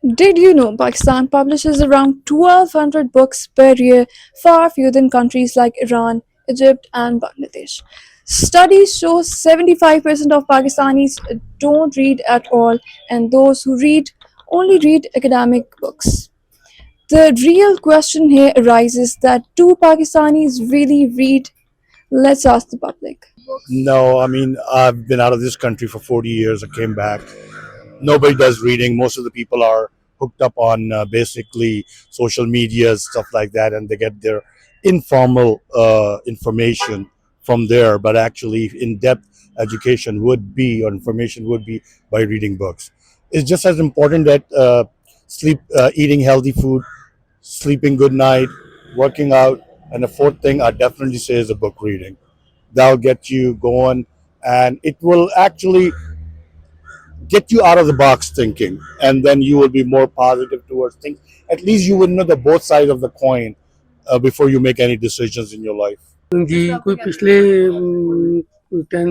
Did you know Pakistan publishes around 1200 books per year, far fewer than countries like Iran, Egypt, and Bangladesh? Studies show 75% of Pakistanis don't read at all, and those who read only read academic books. The real question here arises that do Pakistanis really read? Let's ask the public. No, I mean, I've been out of this country for 40 years. I came back. Nobody does reading. Most of the people are hooked up on basically social media, stuff like that, and they get their informal information from there. But actually, in depth education would be, or information would be, by reading books. It's just as important that eating healthy food, sleeping good night, working out, and the fourth thing I definitely say is a book reading. That'll get you going, and it will actually get you out of the box thinking, and then you will be more positive towards things. At least you will know the both sides of the coin before you make any decisions in your life. जी कोई पिछले 10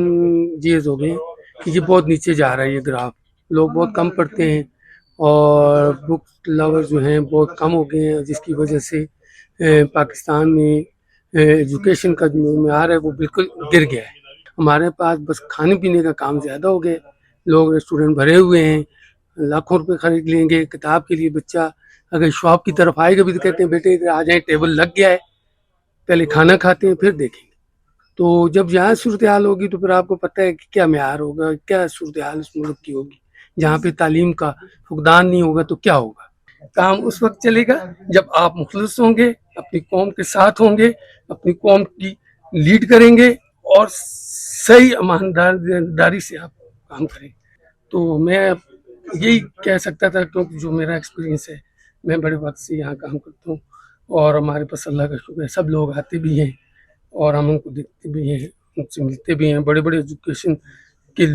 years हो गए कि ये बहुत नीचे जा रहा है ये ग्राफ। लोग बहुत कम पढ़ते हैं और बुक लवर जो हैं बहुत कम हो गए हैं, जिसकी वजह से पाकिस्तान में एजुकेशन का जो म्यार है वो बिल्कुल गिर गया है। हमारे पास बस खाने पीने का काम ज़्यादा हो गया। लोग रेस्टोरेंट भरे हुए हैं, लाखों रुपए खरीद लेंगे किताब के लिए। बच्चा अगर शॉप की तरफ आएगा भी तो कहते हैं बेटे इधर आ जाए, टेबल लग गया है, पहले खाना खाते हैं फिर देखेंगे। तो जब यहाँ सूरत हाल होगी तो फिर आपको पता है कि क्या म्यार होगा, क्या सूरत हाल उस मुल्क की होगी। जहाँ पे तालीम का फुकदान नहीं होगा तो क्या होगा। काम उस वक्त चलेगा जब आप मुखलिस होंगे, अपनी कौम के साथ होंगे, अपनी कौम की लीड करेंगे और सही ईमानदारी से आप काम करें। तो मैं यही कह सकता था, क्योंकि जो मेरा एक्सपीरियंस है, मैं बड़े वक्त से यहाँ काम करता हूँ और हमारे पास अल्लाह का शुक्र है सब लोग आते भी हैं और हम उनको देखते भी हैं, उनसे मिलते भी हैं। बड़े बड़े एजुकेशन के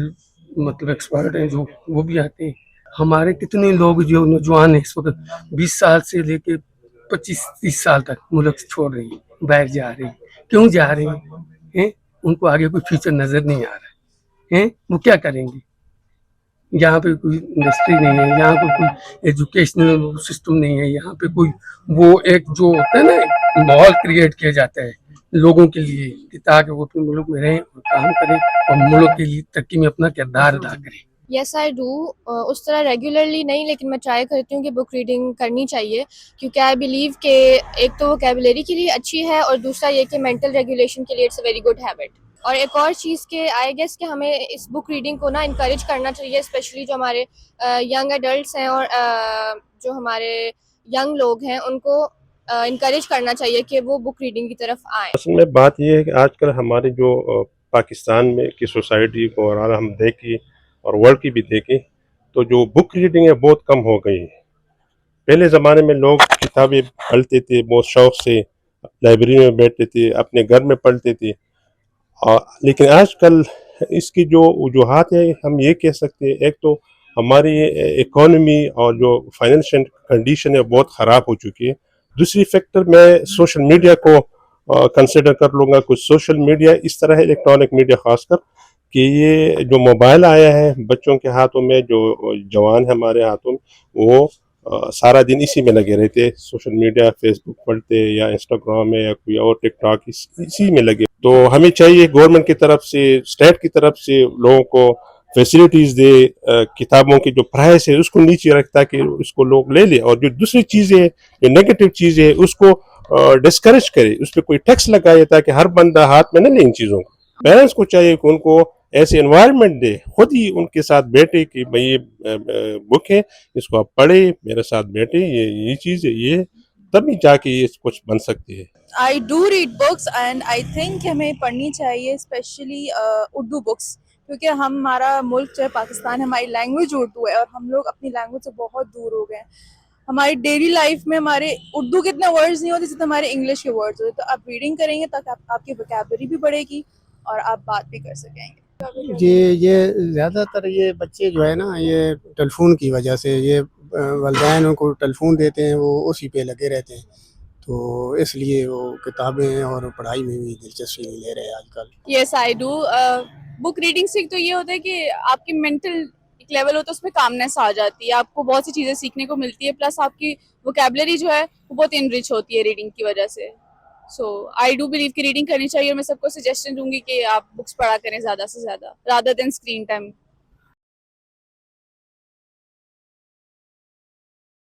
मतलब एक्सपर्ट हैं जो, वो भी आते हैं। हमारे कितने लोग जो नौजवान हैं इस वक्त 20 साल से लेके 25-30 साल तक मुल्क छोड़ रहे हैं, बाहर जा रहे हैं। क्यों जा रहे हैं? उनको आगे कोई फ्यूचर नज़र नहीं आ रहा है। वो क्या करेंगे? यहाँ पे कोई इंडस्ट्री नहीं है, यहाँ पे कोई एजुकेशनल सिस्टम नहीं है, यहाँ पे कोई वो एक जो होता है ना माहौल क्रिएट किया जाता है लोगों के लिए कि ताकि वो अपने मुल्क में रहें और काम करें और मुल्क के लिए तरक्की में अपना किरदार अदा करें। Yes I do. उस तरह रेगुलरली नहीं, लेकिन मैं ट्राई करती हूँ कि बुक रीडिंग करनी चाहिए, क्योंकि आई बिलीव कि एक तो वोकैबुलरी के लिए अच्छी है और दूसरा ये कि मेंटल रेगुलेशन के लिए it's a very good habit. और एक और चीज़ के आई गेस कि हमें इस बुक रीडिंग को ना इनकरेज करना चाहिए, स्पेशली जो हमारे यंग एडल्ट्स हैं और जो हमारे यंग लोग हैं उनको इनकरेज करना चाहिए कि वो बुक रीडिंग की तरफ आएँ। असल में बात यह है कि आजकल हमारी जो पाकिस्तान में की सोसाइटी को और हम देखें और वर्ल्ड की भी देखें तो जो बुक रीडिंग है बहुत कम हो गई है। पहले ज़माने में लोग किताबें पढ़ते थे, बहुत शौक़ से लाइब्रेरी में बैठते थे, अपने घर में पढ़ते थे। लेकिन आजकल इसकी जो वजूहात है हम ये कह सकते हैं, एक तो हमारी इकोनॉमी और जो फाइनेंशियल कंडीशन है बहुत ख़राब हो चुकी है। दूसरी फैक्टर मैं सोशल मीडिया को कंसिडर कर लूँगा। कुछ सोशल मीडिया इस तरह है, इलेक्ट्रॉनिक मीडिया ख़ासकर, कि ये जो मोबाइल आया है बच्चों के हाथों में, जो जवान है हमारे हाथों में, वो सारा दिन इसी में लगे रहते, सोशल मीडिया, फेसबुक पढ़ते या इंस्टाग्राम में या कोई और टिकटॉक, इसी में लगे। तो हमें चाहिए गवर्नमेंट की तरफ से, स्टेट की तरफ से लोगों को फैसिलिटीज़ दे, किताबों की जो प्राइस है उसको नीचे रख ताकि उसको लोग ले ले, और जो दूसरी चीज़ें, जो नेगेटिव चीज़ें है उसको डिस्करेज करे, उस पर कोई टैक्स लगाए ताकि हर बंदा हाथ में न ले इन चीज़ों को। पेरेंट्स को चाहिए कि उनको ऐसे एनवायरनमेंट दे, खुद ही उनके साथ बैठे कि भाई ये बुक है, इसको आप पढ़े, मेरे साथ बैठे, ये चीज़ है, ये तभी जाके ये कुछ बन सकती है। I do read books and I think हमें पढ़नी चाहिए, स्पेशली उर्दू बुक्स, क्योंकि हमारा मुल्क जो है पाकिस्तान, हमारी लैंग्वेज उर्दू है और हम लोग अपनी लैंग्वेज से बहुत दूर हो गए हैं। हमारी डेली लाइफ में हमारे उर्दू के इतने वर्ड्स नहीं होते जितने हमारे इंग्लिश के वर्ड्स होते। तो आप रीडिंग करेंगे ताकि आपकी वोकैबुलरी भी बढ़ेगी और आप बात भी कर सकेंगे। जी, ये ज़्यादातर ये बच्चे जो है ना, ये टेलीफोन की वजह से, ये वालिदैन उनको टेलीफोन देते हैं, वो उसी पे लगे रहते हैं, तो इसलिए वो किताबें और पढ़ाई में भी दिलचस्पी नहीं ले रहे आजकल। Yes I do. Book reading से तो ये होता है कि आपकी मेंटल ایک لیول ہوتا ہے اس میں کامنیس آ جاتی ہے, آپ کو بہت سی چیزیں سیکھنے کو ملتی ہے, پلس آپ کی ووکیبلری جو ہے وہ بہت انرچ ہوتی ہے ریڈنگ کی وجہ سے. سو آئی ڈو بلیو کہ ریڈنگ کرنی چاہیے, اور میں سب کو سجیشن دوں گی کہ آپ بکس پڑھا کریں زیادہ سے زیادہ رادر دین اسکرین ٹائم.